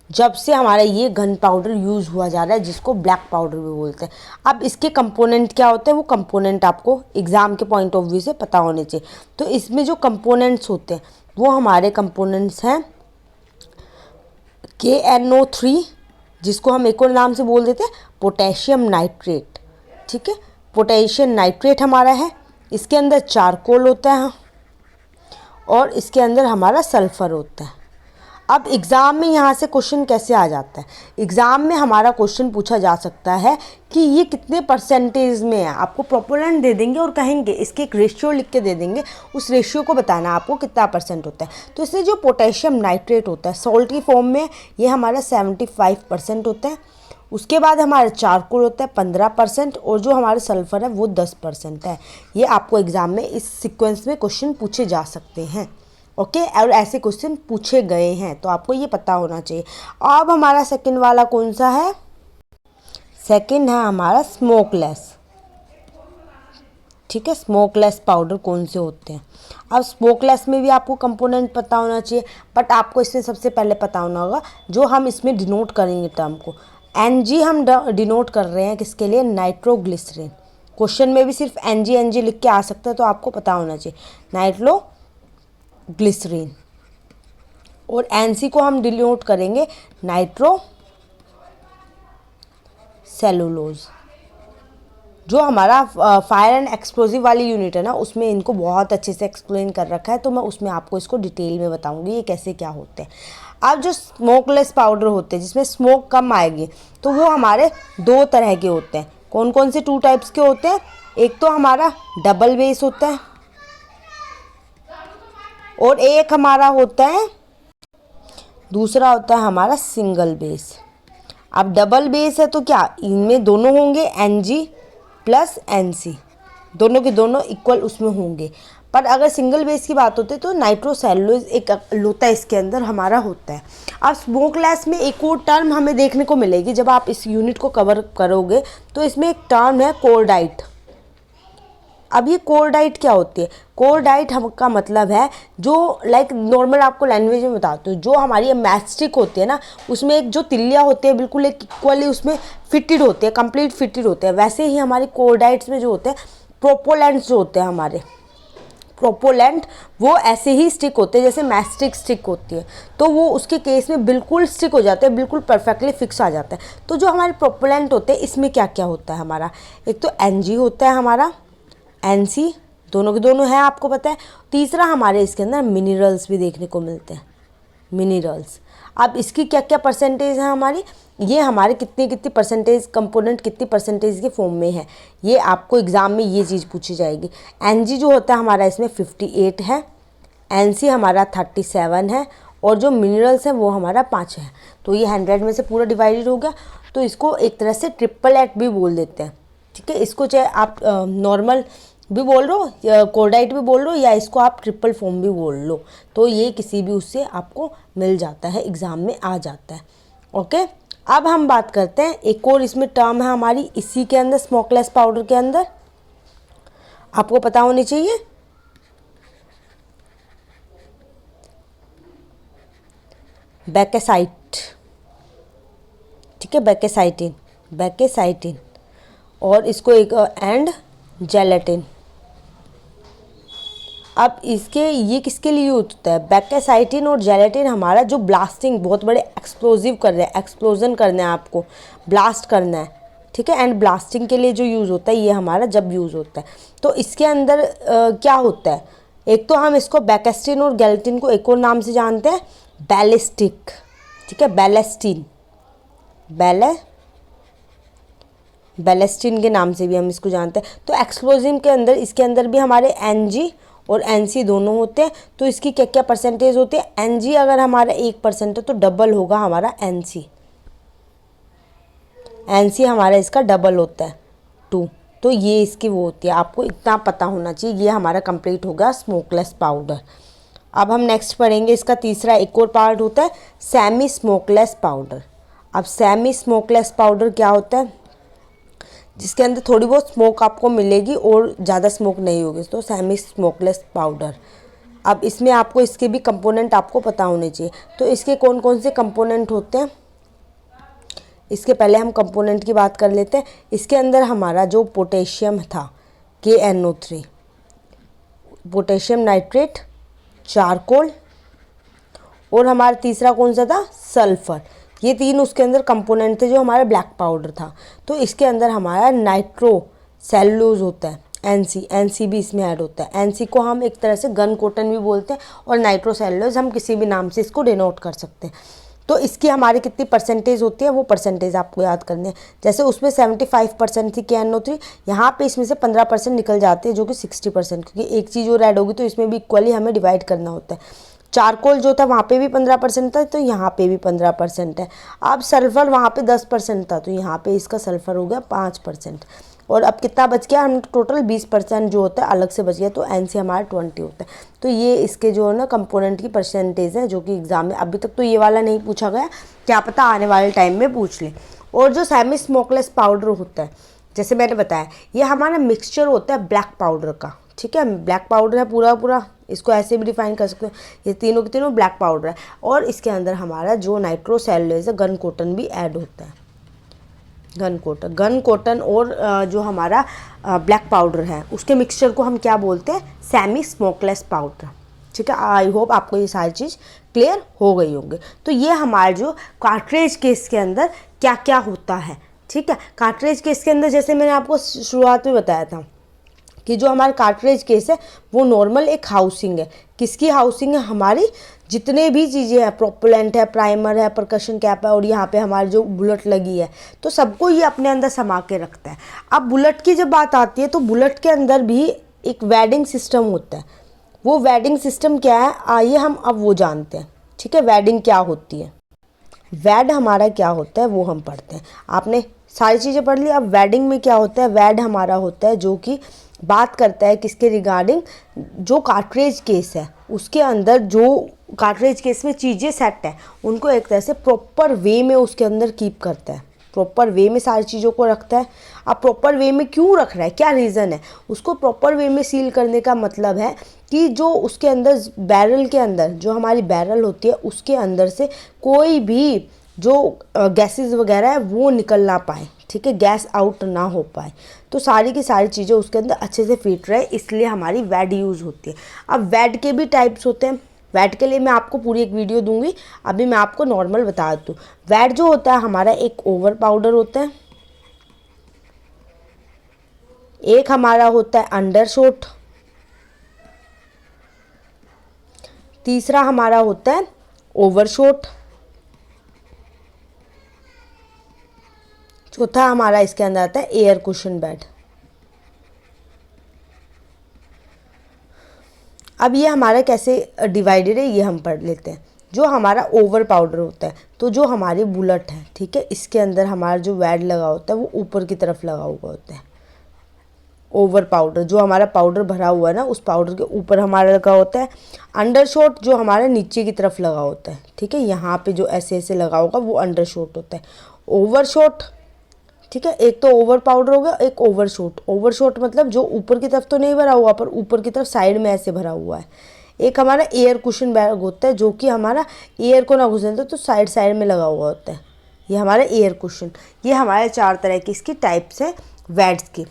जब से हमारा ये गन पाउडर यूज़ हुआ जा रहा है, जिसको ब्लैक पाउडर भी बोलते हैं। अब इसके कंपोनेंट क्या होते हैं, वो कंपोनेंट आपको एग्ज़ाम के पॉइंट ऑफ व्यू से पता होने चाहिए। तो इसमें जो कंपोनेंट्स होते हैं वो हमारे कंपोनेंट्स हैं KNO3, जिसको हम एक और नाम से बोल देते हैं पोटेशियम नाइट्रेट, ठीक है। पोटेशियम नाइट्रेट हमारा है, इसके अंदर चारकोल होता है और इसके अंदर हमारा सल्फ़र होता है। अब एग्ज़ाम में यहाँ से क्वेश्चन कैसे आ जाता है, एग्ज़ाम में हमारा क्वेश्चन पूछा जा सकता है कि ये कितने परसेंटेज में है। आपको प्रोपेलेंट दे देंगे और कहेंगे इसके एक रेशियो लिख के दे देंगे, उस रेशियो को बताना आपको कितना परसेंट होता है। तो इसलिए जो पोटेशियम नाइट्रेट होता है सॉल्ट की फॉर्म में, ये हमारा 75% होता है। उसके बाद हमारा चारकोल होता है 15% और जो हमारे सल्फ़र है वो 10% है। ये आपको एग्ज़ाम में इस सीक्वेंस में क्वेश्चन पूछे जा सकते हैं, ओके। और ऐसे क्वेश्चन पूछे गए हैं, तो आपको ये पता होना चाहिए। अब हमारा सेकंड वाला कौन सा है, सेकंड है हमारा स्मोकलेस, ठीक है। स्मोकलेस पाउडर कौन से होते हैं। अब स्मोकलेस में भी आपको कंपोनेंट पता होना चाहिए, बट आपको इसमें सबसे पहले पता होना होगा जो हम इसमें डिनोट करेंगे टर्म को, NG हम डिनोट कर रहे हैं किसके लिए, नाइट्रोग्लिसरीन। क्वेश्चन में भी सिर्फ NG लिख के आ सकता है, तो आपको पता होना चाहिए नाइट्रोग्लिसरीन। और NC को हम डिनोट करेंगे नाइट्रो सेलुलोज। जो हमारा फायर एंड एक्सप्लोजिव वाली यूनिट है ना, उसमें इनको बहुत अच्छे से एक्सप्लेन कर रखा है, तो मैं उसमें आपको इसको डिटेल में बताऊंगी ये कैसे क्या होते हैं। अब जो स्मोकलेस पाउडर होते हैं जिसमें स्मोक कम आएगी, तो वो हमारे 2 तरह के होते हैं। कौन कौन से 2 टाइप्स के होते हैं, एक तो हमारा डबल बेस होता है और एक हमारा होता है, दूसरा होता है हमारा सिंगल बेस। अब डबल बेस है तो क्या, इनमें दोनों होंगे NG प्लस NC, दोनों के दोनों इक्वल उसमें होंगे। पर अगर सिंगल बेस की बात होती है तो नाइट्रोसेलुलोज एक लोता इसके अंदर हमारा होता है। अब स्मोकलेस में एक और टर्म हमें देखने को मिलेगी जब आप इस यूनिट को कवर करोगे, तो इसमें एक टर्म है कोर्डाइट। अब ये कोर डाइट क्या होती है? कोर डाइट हम का मतलब है जो लाइक नॉर्मल आपको लैंग्वेज में बताती हूँ, जो हमारी मैस्टिक होती है ना, उसमें एक जो तिल्लियाँ होती है बिल्कुल एक इक्वली उसमें फिटेड होते हैं, कंप्लीट फिटेड होते हैं। वैसे ही हमारी कोर डाइट्स में जो होते हैं प्रोपोलेंट्स जो होते हैं हमारे प्रोपोलेंट, वो ऐसे ही स्टिक होते हैं जैसे मैस्टिक स्टिक होती है, तो वो उसके केस में बिल्कुल स्टिक हो जाते हैं, बिल्कुल परफेक्टली फिक्स आ जाता है। तो जो हमारे प्रोपोलेंट होते हैं इसमें क्या क्या होता है हमारा, एक तो एनजी होता है हमारा, एनसी, दोनों के दोनों हैं आपको पता है। तीसरा हमारे इसके अंदर मिनरल्स भी देखने को मिलते हैं, मिनरल्स। अब इसकी क्या क्या परसेंटेज है हमारी, ये हमारे कितनी कितनी परसेंटेज कंपोनेंट कितनी परसेंटेज के फॉर्म में है, ये आपको एग्ज़ाम में ये चीज़ पूछी जाएगी। एनजी जो होता है हमारा इसमें 58 है, एनसी हमारा 37 है, और जो मिनरल्स हैं वो हमारा 5 है। तो ये 100 में से पूरा डिवाइडेड हो गया, तो इसको एक तरह से ट्रिपल एट भी बोल देते हैं, ठीक है। इसको चाहे आप नॉर्मल भी बोल लो, कोर्डाइट भी बोल लो, या इसको आप ट्रिपल फॉर्म भी बोल लो, तो ये किसी भी उससे आपको मिल जाता है, एग्ज़ाम में आ जाता है। ओके, अब हम बात करते हैं एक और इसमें टर्म है हमारी इसी के अंदर, स्मोकलेस पाउडर के अंदर आपको पता होनी चाहिए, बैकेसाइट, ठीक है, बैकेसाइटिन, बैकेसाइटिन, और इसको एक एंड जेलेटिन। अब इसके ये किसके लिए यूज होता है, बैकेसाइटिन और जेलेटिन हमारा जो ब्लास्टिंग, बहुत बड़े एक्सप्लोजिव कर रहे हैं, एक्सप्लोजन करना है आपको, ब्लास्ट करना है, ठीक है, एंड ब्लास्टिंग के लिए जो यूज़ होता है ये हमारा जब यूज़ होता है। तो इसके अंदर क्या होता है, एक तो हम इसको बैकेस्टिन और गैलेटिन को एक और नाम से जानते हैं, बैलिस्टिक, ठीक है, बैलेस्टिन, बैलेस्टिन के नाम से भी हम इसको जानते हैं। तो एक्सप्लोजिव के अंदर इसके अंदर भी हमारे एनजी और एनसी दोनों होते हैं। तो इसकी क्या क्या परसेंटेज होती है, एनजी अगर हमारा 1% है तो डबल होगा हमारा एनसी, एनसी हमारा इसका डबल होता है 2। तो ये इसकी वो होती है, आपको इतना पता होना चाहिए। ये हमारा कंप्लीट हो गया स्मोकलेस पाउडर। अब हम नेक्स्ट पढ़ेंगे इसका तीसरा एक और पार्ट होता है सेमी स्मोकलेस पाउडर। अब सेमी स्मोकलेस पाउडर क्या होता है, जिसके अंदर थोड़ी बहुत स्मोक आपको मिलेगी और ज़्यादा स्मोक नहीं होगी, तो सेमी स्मोकलेस पाउडर। अब इसमें आपको इसके भी कंपोनेंट आपको पता होने चाहिए। तो इसके कौन कौन से कंपोनेंट होते हैं, इसके पहले हम कंपोनेंट की बात कर लेते हैं। इसके अंदर हमारा जो पोटेशियम था KNO3, पोटेशियम नाइट्रेट, चारकोल, और हमारा तीसरा कौन सा था, सल्फर। ये तीन उसके अंदर कंपोनेंट थे जो हमारा ब्लैक पाउडर था। तो इसके अंदर हमारा नाइट्रो सेलुलोज होता है, एनसी भी इसमें ऐड होता है। एनसी को हम एक तरह से गन कॉटन भी बोलते हैं, और नाइट्रो सेलुलोज हम किसी भी नाम से इसको डिनोट कर सकते हैं। तो इसकी हमारी कितनी परसेंटेज होती है, वो परसेंटेज आपको याद करनी है। जैसे उसमें 75% थी KNO3, यहाँ पे इसमें से 15% निकल जाते हैं जो कि 60%, क्योंकि एक चीज़ और ऐड होगी तो इसमें भी इक्वली हमें डिवाइड करना होता है। चारकोल जो था वहाँ पे भी 15% था, तो यहाँ पे भी 15% है। अब सल्फ़र वहाँ पे 10% था, तो यहाँ पे इसका सल्फ़र हो गया 5%। और अब कितना बच गया, हम टोटल 20% जो होता है अलग से बच गया, तो एनसी हमारा 20 होता है। तो ये इसके जो है ना कंपोनेंट की परसेंटेज है, जो कि एग्ज़ाम में अभी तक तो ये वाला नहीं पूछा गया, क्या पता आने वाले टाइम में पूछ ले। और जो सेमी स्मोकलेस पाउडर होता है, जैसे मैंने बताया, ये हमारा मिक्सचर होता है ब्लैक पाउडर का, ठीक है, ब्लैक पाउडर है पूरा, इसको ऐसे भी डिफाइन कर सकते हो, ये तीनों के तीनों ब्लैक पाउडर है। और इसके अंदर हमारा जो नाइट्रोसेलुलोज है, गन कॉटन भी ऐड होता है, गन कॉटन और जो हमारा ब्लैक पाउडर है उसके मिक्सचर को हम क्या बोलते हैं, सेमी स्मोकलेस पाउडर, ठीक है। आई होप आपको ये सारी चीज़ क्लियर हो गई होंगी। तो ये हमारे जो कार्ट्रिज केस के अंदर क्या क्या होता है, ठीक है। कार्ट्रिज केस के अंदर जैसे मैंने आपको शुरुआत में बताया था कि जो हमारा कार्ट्रिज केस है वो नॉर्मल एक हाउसिंग है। किसकी हाउसिंग है, हमारी जितने भी चीज़ें हैं, प्रोपेलेंट है, प्राइमर है, परकशन कैप है, और यहाँ पे हमारी जो बुलेट लगी है, तो सबको ये अपने अंदर समा के रखता है। अब बुलेट की जब बात आती है तो बुलेट के अंदर भी एक वैडिंग सिस्टम होता है। वो वैडिंग सिस्टम क्या है, आइए हम अब वो जानते हैं, ठीक है। वैडिंग क्या होती है, वैड हमारा क्या होता है वो हम पढ़ते हैं। आपने सारी चीज़ें पढ़ ली। अब वैडिंग में क्या होता है, वैड हमारा होता है जो कि बात करता है किसके रिगार्डिंग, जो कार्ट्रिज केस है उसके अंदर जो कार्ट्रिज केस में चीज़ें सेट है उनको एक तरह से प्रॉपर वे में उसके अंदर कीप करता है, प्रॉपर वे में सारी चीज़ों को रखता है। अब प्रॉपर वे में क्यों रख रहा है, क्या रीज़न है, उसको प्रॉपर वे में सील करने का मतलब है कि जो उसके अंदर बैरल के अंदर जो हमारी बैरल होती है उसके अंदर से कोई भी जो गैसेस वगैरह है वो निकल ना पाए, ठीक है, गैस आउट ना हो पाए। तो सारी की सारी चीज़ें उसके अंदर अच्छे से फिट रहे, इसलिए हमारी वैड यूज़ होती है। अब वैड के भी टाइप्स होते हैं, वैड के लिए मैं आपको पूरी एक वीडियो दूंगी, अभी मैं आपको नॉर्मल बता दूँ। वैड जो होता है हमारा एक ओवर पाउडर होता है, एक हमारा होता है अंडरशॉट, तीसरा हमारा होता है ओवरशॉट, चौथा हमारा इसके अंदर आता है एयर कुशन बेड। अब ये हमारा कैसे डिवाइडेड है ये हम पढ़ लेते हैं। जो हमारा ओवर पाउडर होता है, तो जो हमारी बुलेट है, ठीक है, इसके अंदर हमारा जो वैड लगा होता है वो ऊपर की तरफ लगा हुआ होता है। ओवर पाउडर जो हमारा पाउडर भरा हुआ है ना, उस पाउडर के ऊपर हमारा लगा होता है। अंडरशॉट जो हमारा नीचे की तरफ लगा होता है, ठीक है, यहाँ पे जो ऐसे ऐसे लगा होगा वो अंडरशॉट होता है। ओवरशॉट, ठीक है, एक तो ओवर पाउडर हो गया, एक ओवरशॉट। ओवरशॉट मतलब जो ऊपर की तरफ तो नहीं भरा हुआ पर ऊपर की तरफ साइड में ऐसे भरा हुआ है। एक हमारा एयर कुशन बैग होता है जो कि हमारा एयर को ना घुसने दे तो साइड साइड में लगा हुआ होता है, ये हमारा एयर कुशन। ये हमारे 4 तरह की इसकी टाइप्स है वैड्स की।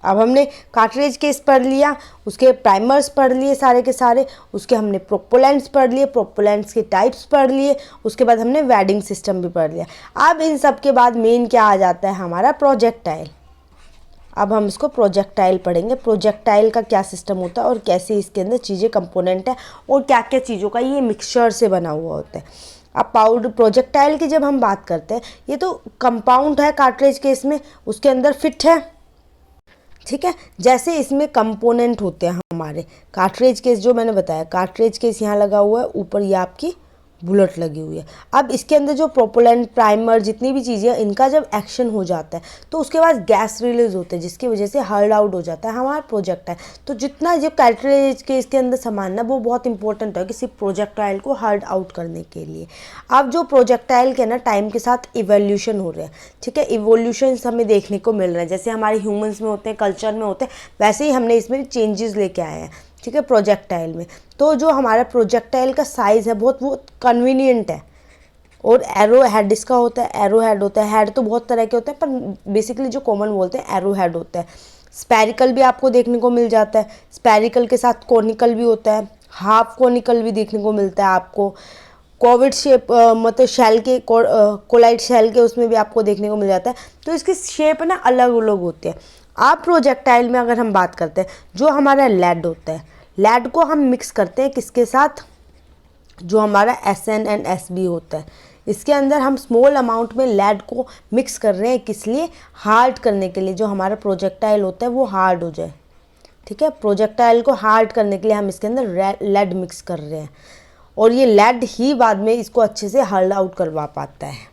अब हमने कार्ट्रिज केस पढ़ लिया, उसके प्राइमर्स पढ़ लिए सारे के सारे, उसके हमने प्रोपोलेंट्स पढ़ लिए, प्रोपोलेंट्स के टाइप्स पढ़ लिए, उसके बाद हमने वैडिंग सिस्टम भी पढ़ लिया। अब इन सब के बाद मेन क्या आ जाता है हमारा प्रोजेक्टाइल। अब हम इसको प्रोजेक्टाइल पढ़ेंगे, प्रोजेक्टाइल का क्या सिस्टम होता है और कैसे इसके अंदर चीज़ें कंपोनेंट है और क्या क्या चीज़ों का ये मिक्सचर से बना हुआ होता है। अब पाउडर प्रोजेक्टाइल की जब हम बात करते हैं, ये तो कंपाउंड है कार्ट्रिज केस में, उसके अंदर फिट है, ठीक है। जैसे इसमें कंपोनेंट होते हैं हमारे कार्ट्रिज केस जो मैंने बताया, कार्ट्रिज केस यहाँ लगा हुआ है, ऊपर ये आपकी बुलेट लगी हुई है। अब इसके अंदर जो प्रोपोलेंट प्राइमर जितनी भी चीज़ें हैं इनका जब एक्शन हो जाता है तो उसके बाद गैस रिलीज होते हैं जिसकी वजह से हर्ड आउट हो जाता है हमारा प्रोजेक्टाइल। तो जितना जो कार्ट्रिज के इसके अंदर सामान है वो बहुत इंपॉर्टेंट है किसी प्रोजेक्टाइल को हर्ड आउट करने के लिए। अब जो प्रोजेक्टाइल के ना टाइम के साथ इवोल्यूशन हो रहे हैं, ठीक है, इवोल्यूशन हमें देखने को मिल रहे हैं। जैसे हमारे ह्यूमंस में होते हैं, कल्चर में होते हैं, वैसे ही हमने इसमें चेंजेस लेके आए हैं, ठीक है, प्रोजेक्टाइल में। तो जो हमारा प्रोजेक्टाइल का साइज़ है बहुत वो कन्वीनियंट है। और एरो हेड इसका होता है, एरो हेड होता है। हेड तो बहुत तरह के होते हैं पर बेसिकली जो कॉमन बोलते हैं एरो हेड होता है। स्पेरिकल भी आपको देखने को मिल जाता है, स्पेरिकल के साथ कोनिकल भी होता है, हाफ कोनिकल भी देखने को मिलता है आपको। कोविड शेप मतलब शेल के कोलाइट शेल के उसमें भी आपको देखने को मिल जाता है। तो इसकी शेप ना अलग अलग होती है। आप प्रोजेक्टाइल में अगर हम बात करते हैं, जो हमारा लेड होता है, लेड को हम मिक्स करते हैं किसके साथ, जो हमारा SN एंड SB होता है, इसके अंदर हम स्मॉल अमाउंट में लेड को मिक्स कर रहे हैं, किस लिए, हार्ड करने के लिए, जो हमारा प्रोजेक्टाइल होता है वो हार्ड हो जाए, ठीक है। प्रोजेक्टाइल को हार्ड करने के लिए हम इसके अंदर लेड मिक्स कर रहे हैं और ये लेड ही बाद में इसको अच्छे से हर्ल आउट करवा पाता है,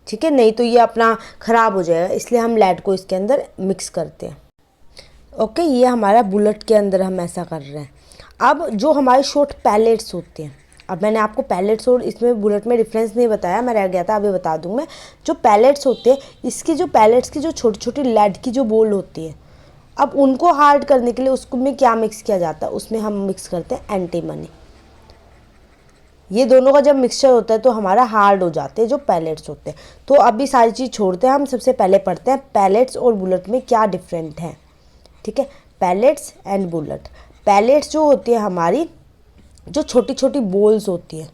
ठीक है, नहीं तो ये अपना ख़राब हो जाएगा, इसलिए हम लेड को इसके अंदर मिक्स करते हैं। ओके, ये हमारा बुलेट के अंदर हम ऐसा कर रहे हैं। अब जो हमारे शॉर्ट पैलेट्स होते हैं, अब मैंने आपको पैलेट्स और इसमें बुलेट में डिफरेंस नहीं बताया, मैं रह गया था, अभी बता दूँ मैं। जो पैलेट्स होते हैं, इसकी जो पैलेट्स की जो छोटी छोटी लेड की जो बोल होती है, अब उनको हार्ड करने के लिए उसको में क्या मिक्स किया जाता है, उसमें हम मिक्स करते हैं एंटीमनी। ये दोनों का जब मिक्सचर होता है तो हमारा हार्ड हो जाते हैं जो पैलेट्स होते हैं। तो अभी सारी चीज़ छोड़ते हैं, हम सबसे पहले पढ़ते हैं पैलेट्स और बुलेट में क्या डिफरेंट है, ठीक है। Pallets and bullet. पैलेट्स जो होती है हमारी, जो छोटी छोटी बोल्स होती है,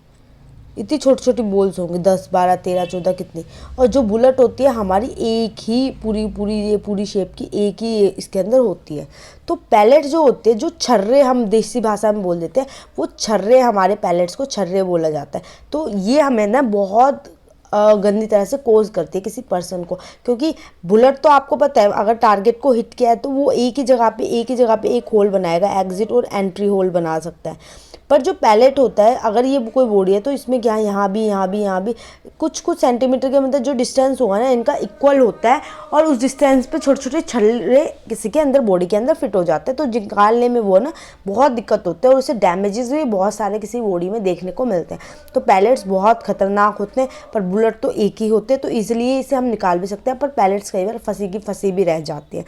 इतनी छोटी छोटी बोल्स होंगी 10 12 13 14 कितनी। और जो बुलेट होती है हमारी एक ही ये पूरी शेप की एक ही इसके अंदर होती है। तो पैलेट जो होते हैं, जो छर्रे हम देसी भाषा में बोल देते हैं, वो छर्रे, हमारे पैलेट्स को छर्रे बोला जाता है। तो ये हमें ना बहुत गंदी तरह से कोज करती है किसी पर्सन को, क्योंकि बुलेट तो आपको पता है अगर टारगेट को हिट किया है तो वो एक ही जगह पे एक होल बनाएगा, एग्जिट और एंट्री होल बना सकता है। पर जो पैलेट होता है, अगर ये कोई बॉडी है तो इसमें क्या है, यहाँ भी कुछ सेंटीमीटर के मतलब जो डिस्टेंस होगा ना इनका इक्वल होता है, और उस डिस्टेंस पे छोटे छोटे छल्ले किसी के अंदर बॉडी के अंदर फिट हो जाते हैं। तो निकालने में वो ना बहुत दिक्कत होती है और उससे डैमेजेस भी बहुत सारे किसी बॉडी में देखने को मिलते हैं। तो पैलेट्स बहुत खतरनाक होते हैं, पर बुलेट तो एक ही होते हैं, तो ईजिली इसे हम निकाल भी सकते हैं, पर पैलेट्स कई बार फंसी की फंसी भी रह जाती हैं।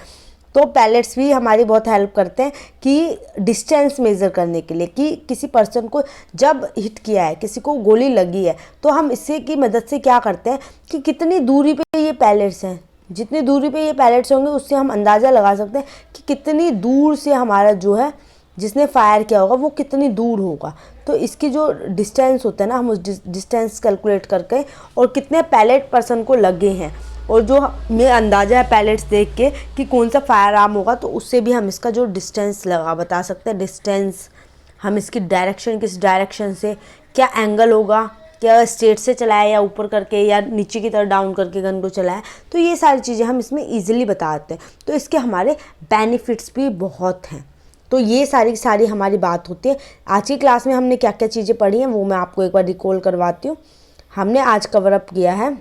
तो पैलेट्स भी हमारी बहुत हेल्प करते हैं कि डिस्टेंस मेज़र करने के लिए, कि किसी पर्सन को जब हिट किया है, किसी को गोली लगी है, तो हम इससे की मदद से क्या करते हैं कि कितनी दूरी पे ये पैलेट्स हैं, जितनी दूरी पे ये पैलेट्स होंगे उससे हम अंदाज़ा लगा सकते हैं कि कितनी दूर से हमारा जो है जिसने फायर किया होगा वो कितनी दूर होगा। तो इसकी जो डिस्टेंस होता है ना, हम उस डिस्टेंस कैलकुलेट करके और कितने पैलेट पर्सन को लगे हैं, और जो हमें अंदाज़ा है पैलेट्स देख के कि कौन सा फायर आर्म होगा, तो उससे भी हम इसका जो डिस्टेंस लगा बता सकते हैं। डिस्टेंस, हम इसकी डायरेक्शन, किस डायरेक्शन से क्या एंगल होगा, क्या स्ट्रेट से चलाया या ऊपर करके या नीचे की तरफ डाउन करके गन को चलाया, तो ये सारी चीज़ें हम इसमें ईजिली बताते हैं। तो इसके हमारे बेनिफिट्स भी बहुत हैं। तो ये सारी हमारी बात होती है। आज की क्लास में हमने क्या क्या चीज़ें पढ़ी हैं वो मैं आपको एक बार रिकॉल करवाती हूँ। हमने आज कवर अप किया है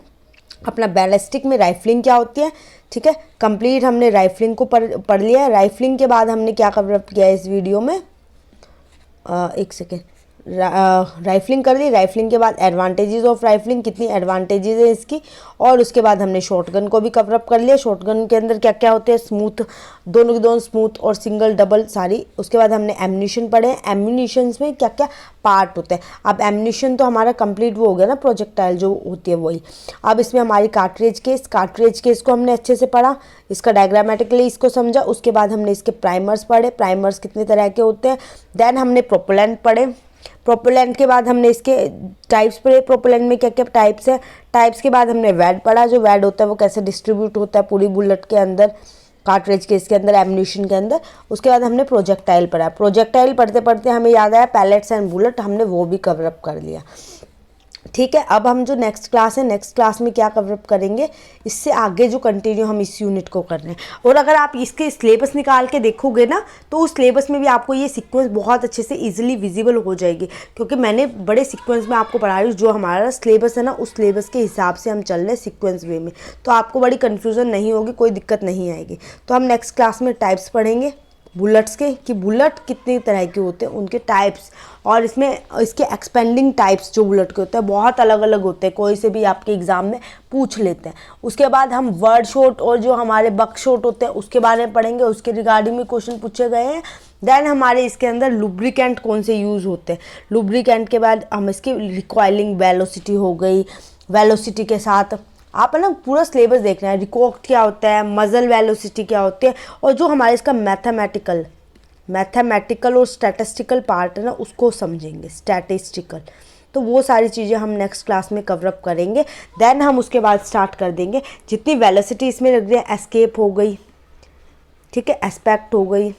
अपना बैलिस्टिक में राइफलिंग क्या होती है, ठीक है, कंप्लीट हमने राइफलिंग को पढ़ लिया है। राइफलिंग के बाद हमने क्या कवर अप किया है इस वीडियो में, एक सेकेंड, राइफलिंग कर ली। राइफलिंग के बाद एडवांटेजेस ऑफ राइफलिंग, कितनी एडवांटेजेस है इसकी, और उसके बाद हमने शॉटगन को भी कवर अप कर लिया। शॉटगन के अंदर क्या क्या होते हैं, स्मूथ, दोनों के दोनों स्मूथ और सिंगल डबल सारी। उसके बाद हमने एम्यूनिशन पढ़े, एम्यूनिशंस में क्या क्या पार्ट होते हैं। अब एम्यूनिशन तो हमारा कंप्लीट वो हो गया ना, प्रोजेक्टाइल जो होती है वही। अब इसमें हमारी कार्ट्रिज केस को हमने अच्छे से पढ़ा, इसका डायग्रामेटिकली इसको समझा। उसके बाद हमने इसके प्राइमर्स पढ़े, प्राइमर्स कितने तरह के होते हैं। देन हमने प्रोपेलेंट पढ़े, प्रोपेलेंट के बाद हमने इसके टाइप्स पढ़े, प्रोपेलेंट में क्या क्या टाइप्स है। टाइप्स के बाद हमने वैड पढ़ा, जो वैड होता है वो कैसे डिस्ट्रीब्यूट होता है पूरी बुलेट के अंदर, कार्ट्रिज केस के अंदर, एम्यूनिशन के अंदर। उसके बाद हमने प्रोजेक्टाइल पढ़ा, प्रोजेक्टाइल पढ़ते पढ़ते हमें याद आया पैलेट्स एंड बुलेट, हमने वो भी कवर अप कर लिया। ठीक है, अब हम जो नेक्स्ट क्लास है, नेक्स्ट क्लास में क्या कवर अप करेंगे, इससे आगे जो कंटिन्यू हम इस यूनिट को कर रहे हैं। और अगर आप इसके सिलेबस निकाल के देखोगे ना, तो उस सिलेबस में भी आपको ये सीक्वेंस बहुत अच्छे से इजीली विजिबल हो जाएगी, क्योंकि मैंने बड़े सीक्वेंस में आपको पढ़ा रही हूँ। जो हमारा सिलेबस है ना, उस सिलेबस के हिसाब से हम चल रहे हैं सीक्वेंस वे में, तो आपको बड़ी कन्फ्यूज़न नहीं होगी, कोई दिक्कत नहीं आएगी। तो हम नेक्स्ट क्लास में टाइप्स पढ़ेंगे बुलेट्स के, कि बुलेट कितनी तरह के होते हैं, उनके टाइप्स, और इसमें इसके एक्सपेंडिंग टाइप्स जो बुलेट के होते हैं बहुत अलग अलग होते हैं, कोई से भी आपके एग्जाम में पूछ लेते हैं। उसके बाद हम वर्ड शॉट और जो हमारे बक शॉट होते हैं उसके बारे में पढ़ेंगे, उसके रिगार्डिंग में क्वेश्चन पूछे गए हैं। देन हमारे इसके अंदर लुब्रिकेंट कौन से यूज़ होते हैं, लुब्रिकेंट के बाद हम इसकी रिकॉइलिंग वेलोसिटी हो गई, वेलोसिटी के साथ आप है ना पूरा सिलेबस देखना है। रिकॉक्ट क्या होता है, मजल वेलोसिटी क्या होती है, और जो हमारे इसका मैथमेटिकल और स्टैटिस्टिकल पार्ट है ना उसको समझेंगे, स्टैटिस्टिकल। तो वो सारी चीज़ें हम नेक्स्ट क्लास में कवर अप करेंगे। देन हम उसके बाद स्टार्ट कर देंगे जितनी वेलोसिटी इसमें लग रही है, एस्केप हो गई, ठीक है, एस्पेक्ट हो गई,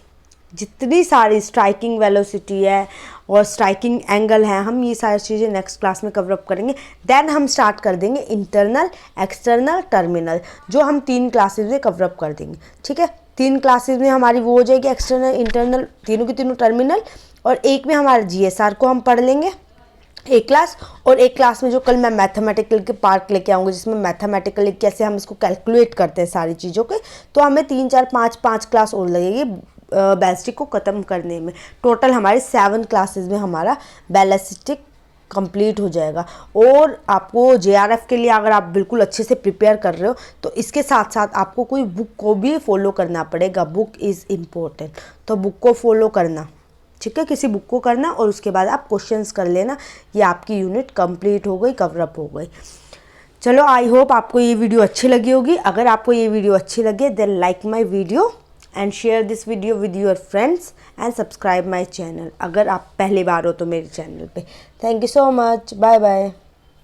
जितनी सारी स्ट्राइकिंग वेलोसिटी है और स्ट्राइकिंग एंगल है, हम ये सारी चीज़ें नेक्स्ट क्लास में कवर अप करेंगे। देन हम स्टार्ट कर देंगे इंटरनल, एक्सटर्नल, टर्मिनल, जो हम 3 क्लासेज में कवर अप कर देंगे। ठीक है, 3 क्लासेज में हमारी वो हो जाएगी एक्सटर्नल, इंटरनल, तीनों की तीनों टर्मिनल, और एक में हमारा GSR को हम पढ़ लेंगे एक क्लास। और एक क्लास में जो कल मैं मैथमेटिकल के पार्ट लेके आऊँगी, जिसमें मैथमेटिकली कैसे हम इसको कैलकुलेट करते हैं सारी चीज़ों के, तो हमें 3 4 5 क्लास और लगेगी बैलिस्टिक को ख़त्म करने में। टोटल हमारे 7 क्लासेस में हमारा बैलिस्टिक कंप्लीट हो जाएगा। और आपको JRF के लिए अगर आप बिल्कुल अच्छे से प्रिपेयर कर रहे हो, तो इसके साथ साथ आपको कोई बुक को भी फॉलो करना पड़ेगा। बुक इज़ इम्पोर्टेंट, तो बुक को फॉलो करना, ठीक है, किसी बुक को करना, और उसके बाद आप क्वेश्चंस कर लेना। ये आपकी यूनिट कंप्लीट हो गई, कवर अप हो गई। चलो, आई होप आपको ये वीडियो अच्छी लगी होगी। अगर आपको ये वीडियो अच्छी लगे, then like my video and share this video with your friends and subscribe my channel अगर आप पहली बार हो तो मेरे चैनल पे। Thank you so much, bye bye.